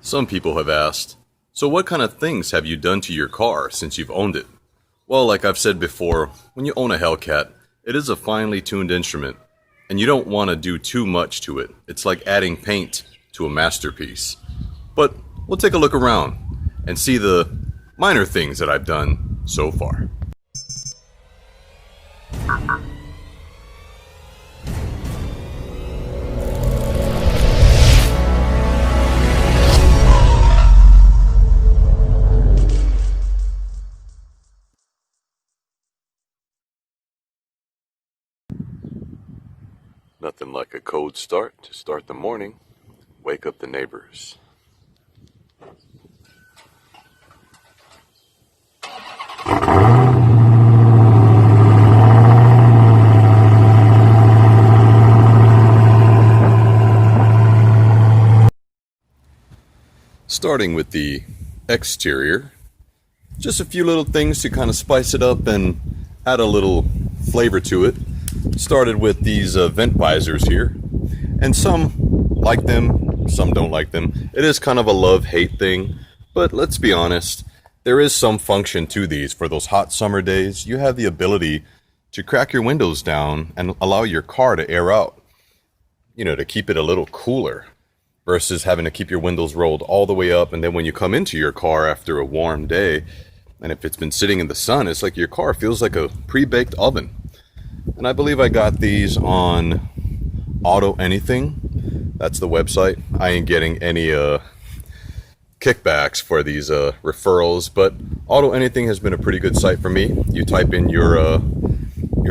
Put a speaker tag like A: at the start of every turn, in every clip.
A: Some people have asked, so what kind of things have you done to your car since you've owned it? Well, like I've said before, when you own a Hellcat, it is a finely tuned instrument, and you don't want to do too much to it. It's like adding paint to a masterpiece. But we'll take a look around and see the minor things that I've done so far. Nothing like a cold start to start the morning. Wake up the neighbors. Starting with the exterior, just a few little things to kind of spice it up and add a little flavor to it. Started with these vent visors here, and some like them, some don't like them. It is kind of a love-hate thing, but let's be honest, there is some function to these. For those hot summer days, you have the ability to crack your windows down and allow your car to air out, you know, to keep it a little cooler, versus having to keep your windows rolled all the way up, and then when you come into your car after a warm day, and if it's been sitting in the sun, it's like your car feels like a pre-baked oven. And I believe I got these on Auto Anything. That's the website. I ain't getting any kickbacks for these referrals, but Auto Anything has been a pretty good site for me. You type in your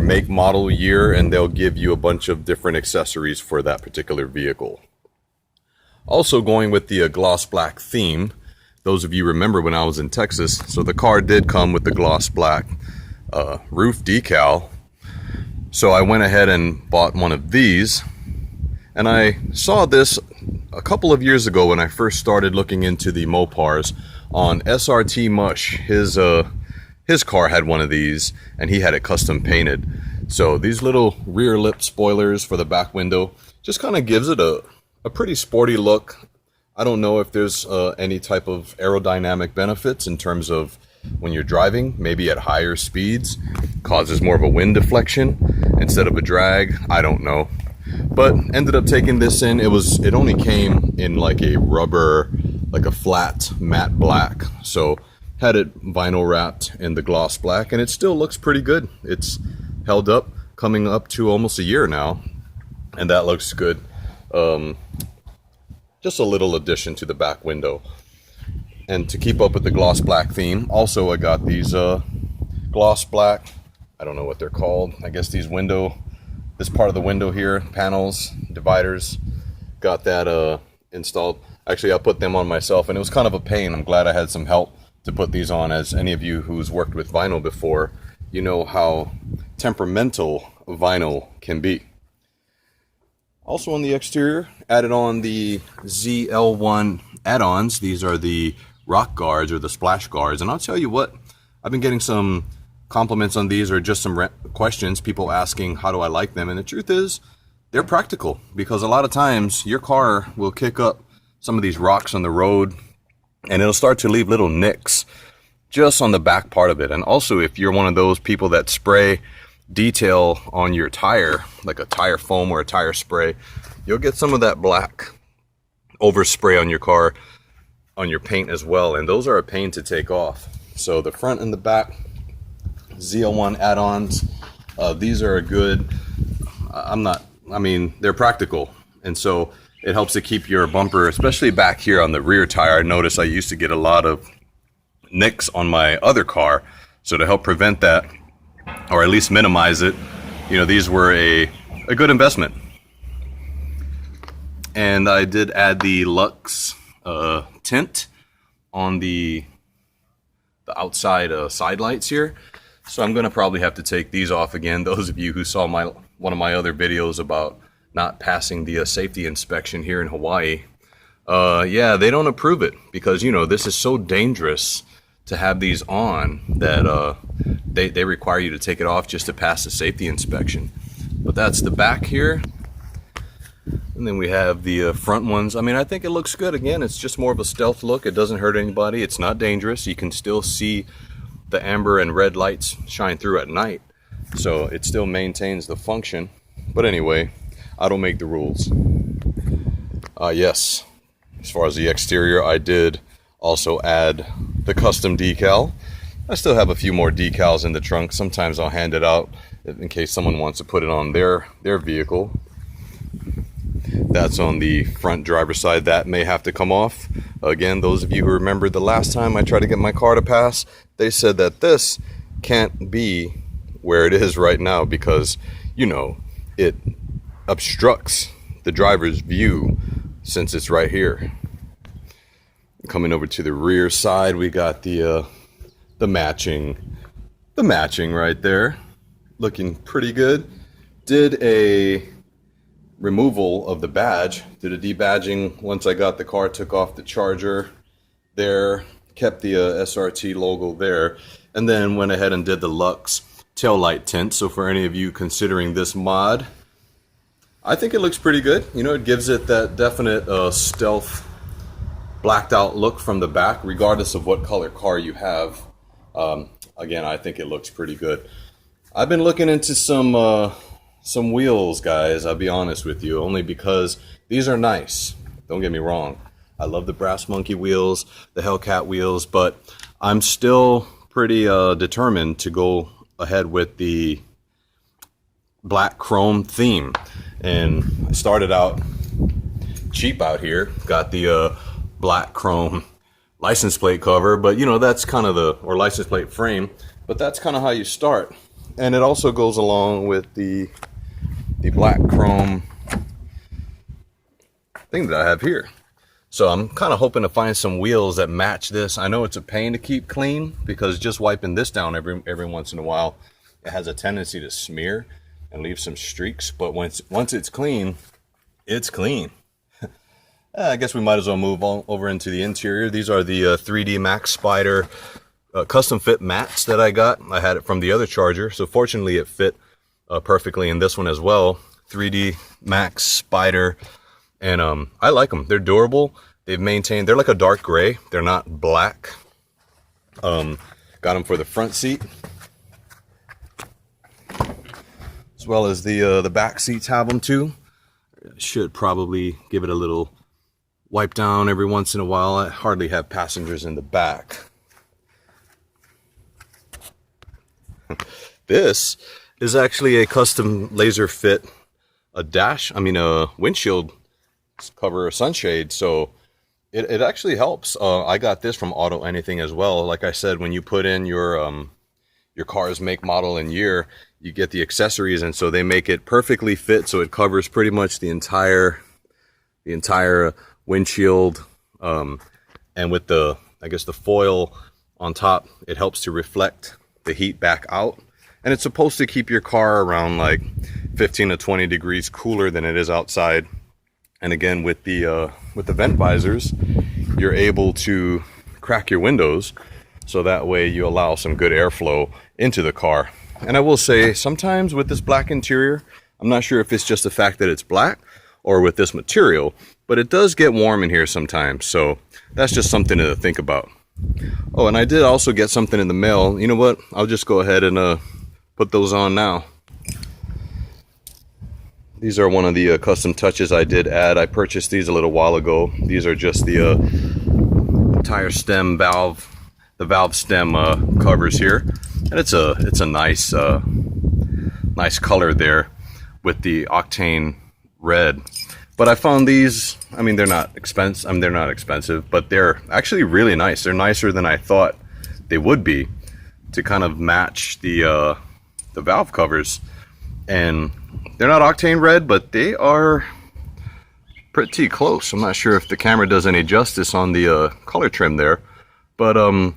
A: make, model, year, and they'll give you a bunch of different accessories for that particular vehicle. Also going with the gloss black theme. Those of you remember when I was in Texas, so the car did come with the gloss black roof decal. So I went ahead and bought one of these, and I saw this a couple of years ago when I first started looking into the Mopars on SRT Mush. His car had one of these, and he had it custom painted. So these little rear lip spoilers for the back window just kind of gives it a pretty sporty look. I don't know if there's any type of aerodynamic benefits in terms of when you're driving, maybe at higher speeds, causes more of a wind deflection instead of a drag. I don't know, but ended up taking this in. It only came in like a rubber, like a flat matte black, so had it vinyl wrapped in the gloss black, and it still looks pretty good. It's held up, coming up to almost a year now, and that looks good. Just a little addition to the back window. And to keep up with the gloss black theme, also I got these gloss black, I don't know what they're called, I guess this part of the window here, panels, dividers, got that installed. Actually, I put them on myself, and it was kind of a pain. I'm glad I had some help to put these on, as any of you who's worked with vinyl before, you know how temperamental vinyl can be. Also on the exterior, added on the ZL1 add-ons. These are the rock guards or the splash guards, and I'll tell you what, I've been getting some compliments on these, or just some questions, people asking how do I like them, and the truth is they're practical, because a lot of times your car will kick up some of these rocks on the road and it'll start to leave little nicks just on the back part of it. And also, if you're one of those people that spray detail on your tire, like a tire foam or a tire spray, you'll get some of that black overspray on your car, on your paint as well, and those are a pain to take off. So the front and the back ZL1 add-ons, these are a good, they're practical, and so it helps to keep your bumper, especially back here on the rear tire. I noticed I used to get a lot of nicks on my other car, so to help prevent that, or at least minimize it, you know, these were a good investment. And I did add the Lux tint on the outside side lights here, so I'm gonna probably have to take these off again. Those of you who saw one of my other videos about not passing the safety inspection here in Hawaii, yeah, they don't approve it, because, you know, this is so dangerous to have these on that they require you to take it off just to pass the safety inspection. But that's the back here. And then we have the front ones. I mean, I think it looks good. Again, it's just more of a stealth look. It doesn't hurt anybody. It's not dangerous. You can still see the amber and red lights shine through at night. So it still maintains the function. But anyway, I don't make the rules. Yes, as far as the exterior, I did also add the custom decal. I still have a few more decals in the trunk. Sometimes I'll hand it out in case someone wants to put it on their vehicle. That's on the front driver's side. That may have to come off. Again, those of you who remember the last time I tried to get my car to pass, they said that this can't be where it is right now because, you know, it obstructs the driver's view since it's right here. Coming over to the rear side, we got the matching right there, looking pretty good. Did a removal of the badge, did a debadging once I got the car, took off the Charger there, kept the SRT logo there, and then went ahead and did the Lux Taillight Tint. So for any of you considering this mod, I think it looks pretty good. You know, it gives it that definite stealth blacked out look from the back, regardless of what color car you have. Again, I think it looks pretty good. I've been looking into some wheels, guys, I'll be honest with you, only because these are nice. Don't get me wrong. I love the Brass Monkey wheels, the Hellcat wheels, but I'm still pretty determined to go ahead with the black chrome theme. And I started out cheap out here, got the black chrome license plate cover, but you know, that's kind of or license plate frame, but that's kind of how you start. And it also goes along with the black chrome thing that I have here. So I'm kind of hoping to find some wheels that match this. I know it's a pain to keep clean because just wiping this down every once in a while, it has a tendency to smear and leave some streaks, but once it's clean, it's clean. I guess we might as well move on over into the interior. These are the 3D Max Spider custom fit mats that I got. I had it from the other Charger, so fortunately it fit perfectly in this one as well. 3D Max Spider, and I like them. They're durable. They've maintained, they're like a dark gray. They're not black. Got them for the front seat, as well as the back seats have them too. Should probably give it a little wipe down every once in a while. I hardly have passengers in the back. This is actually a custom laser fit, a windshield cover, a sunshade. So it actually helps. I got this from Auto Anything as well. Like I said, when you put in your car's make, model, and year, you get the accessories, and so they make it perfectly fit, so it covers pretty much the entire windshield, and with I guess the foil on top, it helps to reflect the heat back out, and it's supposed to keep your car around like 15 to 20 degrees cooler than it is outside. And again, with the vent visors, you're able to crack your windows, so that way you allow some good airflow into the car. And I will say, sometimes with this black interior, I'm not sure if it's just the fact that it's black or with this material, but it does get warm in here sometimes, so that's just something to think about. Oh, and I did also get something in the mail. You know what? I'll just go ahead and put those on now. These are one of the custom touches I did add. I purchased these a little while ago. These are just the tire stem valve, the valve stem covers here, and it's a nice nice color there with the octane red. But I found these, I mean, they're not expensive, but they're actually really nice. They're nicer than I thought they would be, to kind of match the valve covers. And they're not octane red, but they are pretty close. I'm not sure if the camera does any justice on the color trim there, but I'm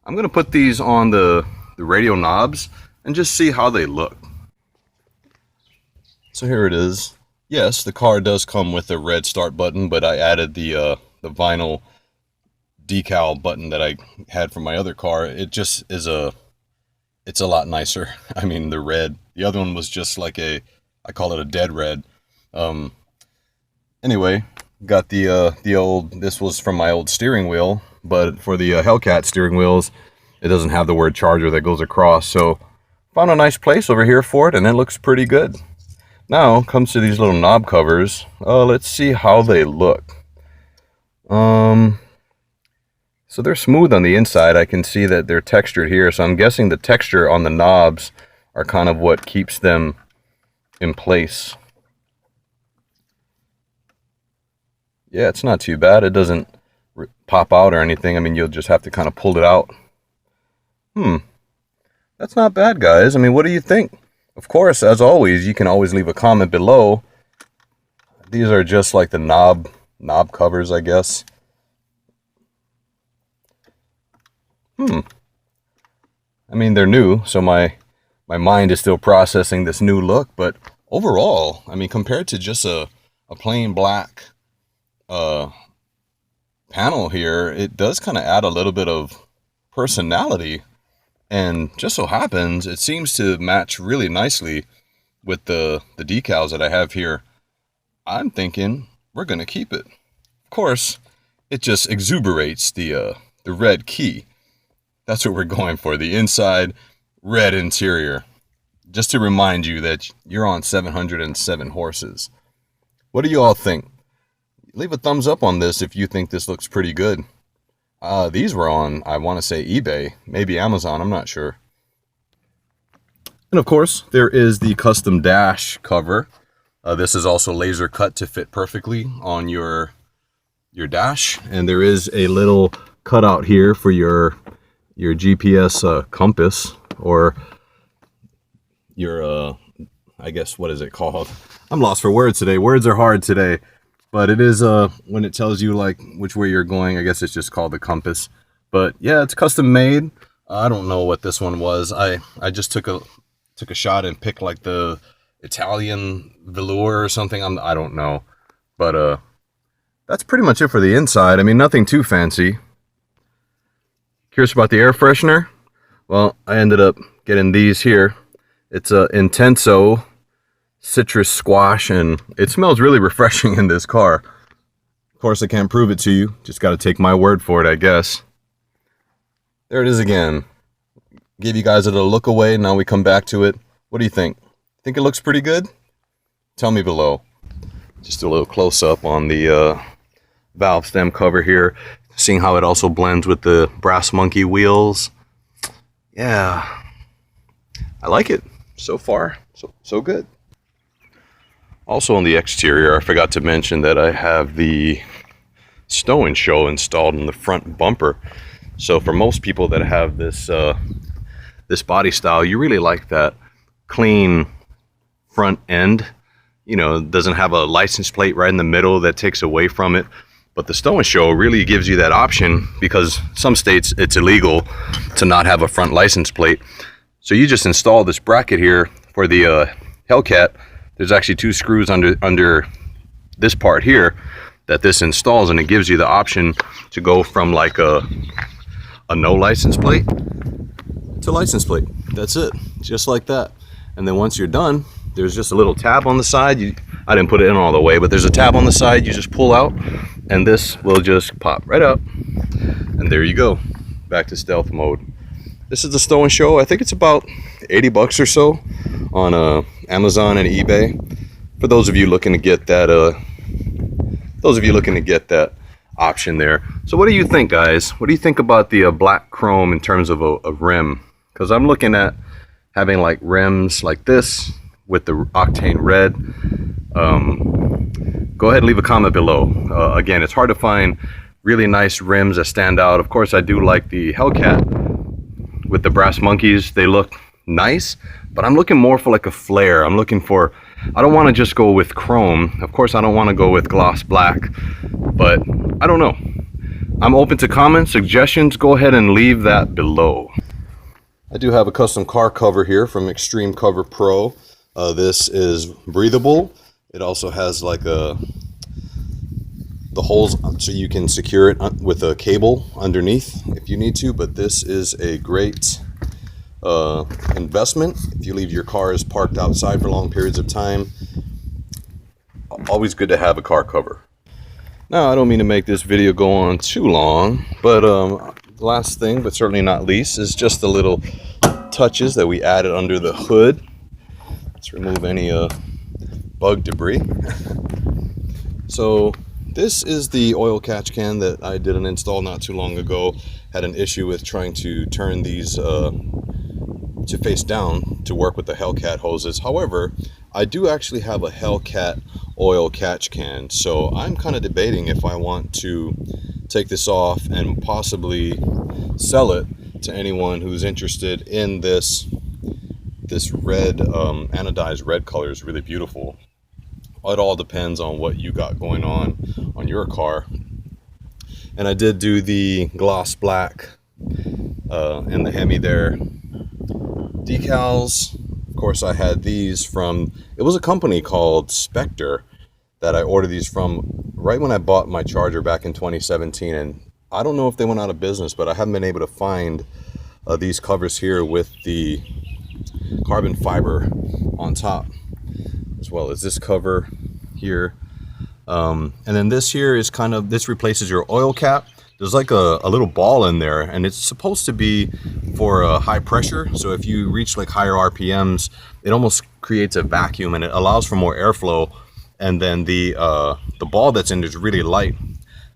A: gonna put these on the radial knobs and just see how they look. So here it is. Yes, the car does come with a red start button, but I added the vinyl decal button that I had from my other car. It just is it's a lot nicer. I mean, the red, the other one was just like I call it a dead red. Anyway, got the old, this was from my old steering wheel, but for the Hellcat steering wheels, it doesn't have the word Charger that goes across. So found a nice place over here for it, and it looks pretty good. Now comes to these little knob covers. Let's see how they look. So they're smooth on the inside. I can see that they're textured here, so I'm guessing the texture on the knobs are kind of what keeps them in place. Yeah, it's not too bad. It doesn't pop out or anything. I mean, you'll just have to kind of pull it out. That's not bad, guys. I mean, what do you think? Of course, as always, you can always leave a comment below. These are just like the knob covers, I guess. I mean, they're new, so my mind is still processing this new look, but overall, I mean, compared to just a plain black panel here, it does kind of add a little bit of personality, and just so happens it seems to match really nicely with the decals that I have here. I'm thinking we're gonna keep it. Of course, it just exuberates the red key. That's what we're going for, the inside red interior, just to remind you that you're on 707 horses. What do you all think? Leave a thumbs up on this if you think this looks pretty good. These were on, I want to say, eBay, maybe Amazon, I'm not sure. And of course, there is the custom dash cover. This is also laser cut to fit perfectly on your dash. And there is a little cutout here for your GPS compass, or your, I guess, what is it called? I'm lost for words today. Words are hard today. But it is, when it tells you like which way you're going, I guess it's just called the compass. But yeah, it's custom made. I don't know what this one was. I just took a shot and picked like the Italian velour or something. I don't know. But that's pretty much it for the inside. I mean, nothing too fancy. Curious about the air freshener? Well, I ended up getting these here. It's a Intenso citrus squash, and it smells really refreshing in this car. Of course, I can't prove it to you. Just got to take my word for it, I guess. There it is again. Gave you guys a little look away. Now we come back to it. What do you think? Think it looks pretty good? Tell me below. Just a little close up on the valve stem cover here. Seeing how it also blends with the brass monkey wheels. Yeah, I like it. So far, so good. Also on the exterior, I forgot to mention that I have the Stow and Show installed in the front bumper. So for most people that have this this body style, you really like that clean front end. You know, it doesn't have a license plate right in the middle that takes away from it. But the Stow and Show really gives you that option, because some states it's illegal to not have a front license plate. So you just install this bracket here for the Hellcat. There's actually two screws under this part here that this installs, and it gives you the option to go from like a no license plate to license plate. That's it, just like that. And then once you're done, there's just a little tab on the side. I didn't put it in all the way, but there's a tab on the side you just pull out, and this will just pop right up, and there you go, back to stealth mode. This is the Stow and Show. I think it's about 80 bucks or so on Amazon and eBay. For those of you looking to get that, option there. So what do you think, guys? What do you think about the black chrome in terms of a rim? Because I'm looking at having like rims like this with the octane red. Go ahead and leave a comment below. Again, it's hard to find really nice rims that stand out. Of course, I do like the Hellcat with the brass monkeys. They look nice, but I'm looking more for like a flare. I'm looking for, I don't want to just go with chrome. Of course, I don't want to go with gloss black, but I don't know. I'm open to comments, suggestions. Go ahead and leave that below. I do have a custom car cover here from Extreme Cover Pro. This is breathable. It also has like the holes so you can secure it with a cable underneath if you need to, but this is a great investment if you leave your cars parked outside for long periods of time. always good to have a car cover. Now, I don't mean to make this video go on too long, but last thing, but certainly not least, is just the little touches that we added under the hood. Let's remove any bug debris. So this is the oil catch can that I did an install not too long ago. Had an issue with trying to turn these to face down to work with the Hellcat hoses. However, I do actually have a Hellcat oil catch can, so I'm kind of debating if I want to take this off and possibly sell it to anyone who's interested in this red anodized red color. Is really beautiful. It all depends on what you got going on your car. And I did do the gloss black in the Hemi there. Decals, of course, I had these from, it was a company called Spectre that I ordered these from right when I bought my Charger back in 2017. And I don't know if they went out of business, but I haven't been able to find these covers here with the carbon fiber on top, as well as this cover here. And then this here is kind of, this replaces your oil cap. There's like a little ball in there, and it's supposed to be for high pressure. So if you reach like higher RPMs, it almost creates a vacuum and it allows for more airflow. And then the ball that's in there is really light,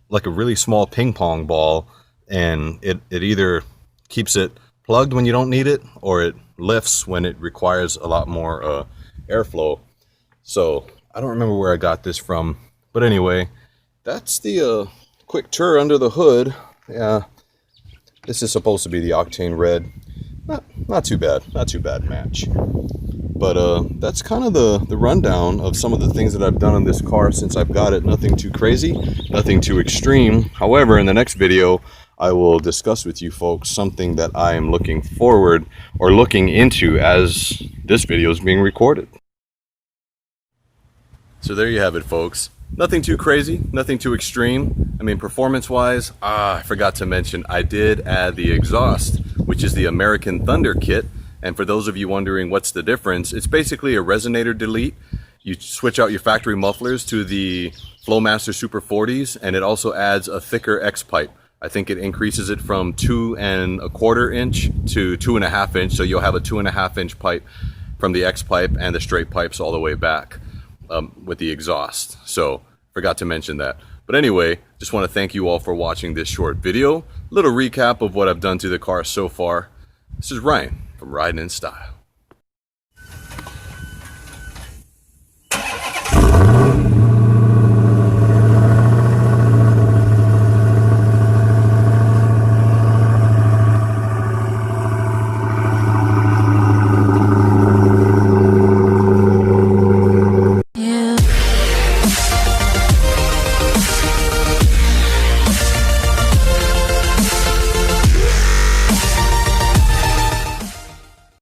A: like a really small ping pong ball, and it either keeps it plugged when you don't need it, or it lifts when it requires a lot more airflow. So I don't remember where I got this from, but anyway, that's the quick tour under the hood. Yeah, this is supposed to be the octane red. Not too bad match. But that's kind of the rundown of some of the things that I've done on this car since I've got it. Nothing too crazy, nothing too extreme. However, in the next video, I will discuss with you folks something that I am looking forward or looking into as this video is being recorded. So there you have it, folks. Nothing too crazy, nothing too extreme. I mean, performance-wise, I forgot to mention, I did add the exhaust, which is the American Thunder kit. And for those of you wondering what's the difference, it's basically a resonator delete. You switch out your factory mufflers to the Flowmaster Super 40s, and it also adds a thicker X pipe. I think it increases it from 2 1/4 inch to 2 1/2 inch. So you'll have a 2 1/2 inch pipe from the X pipe and the straight pipes all the way back with the exhaust. So forgot to mention that. But anyway, just want to thank you all for watching this short video. Little recap of what I've done to the car so far. This is Ryan from Riding in Style.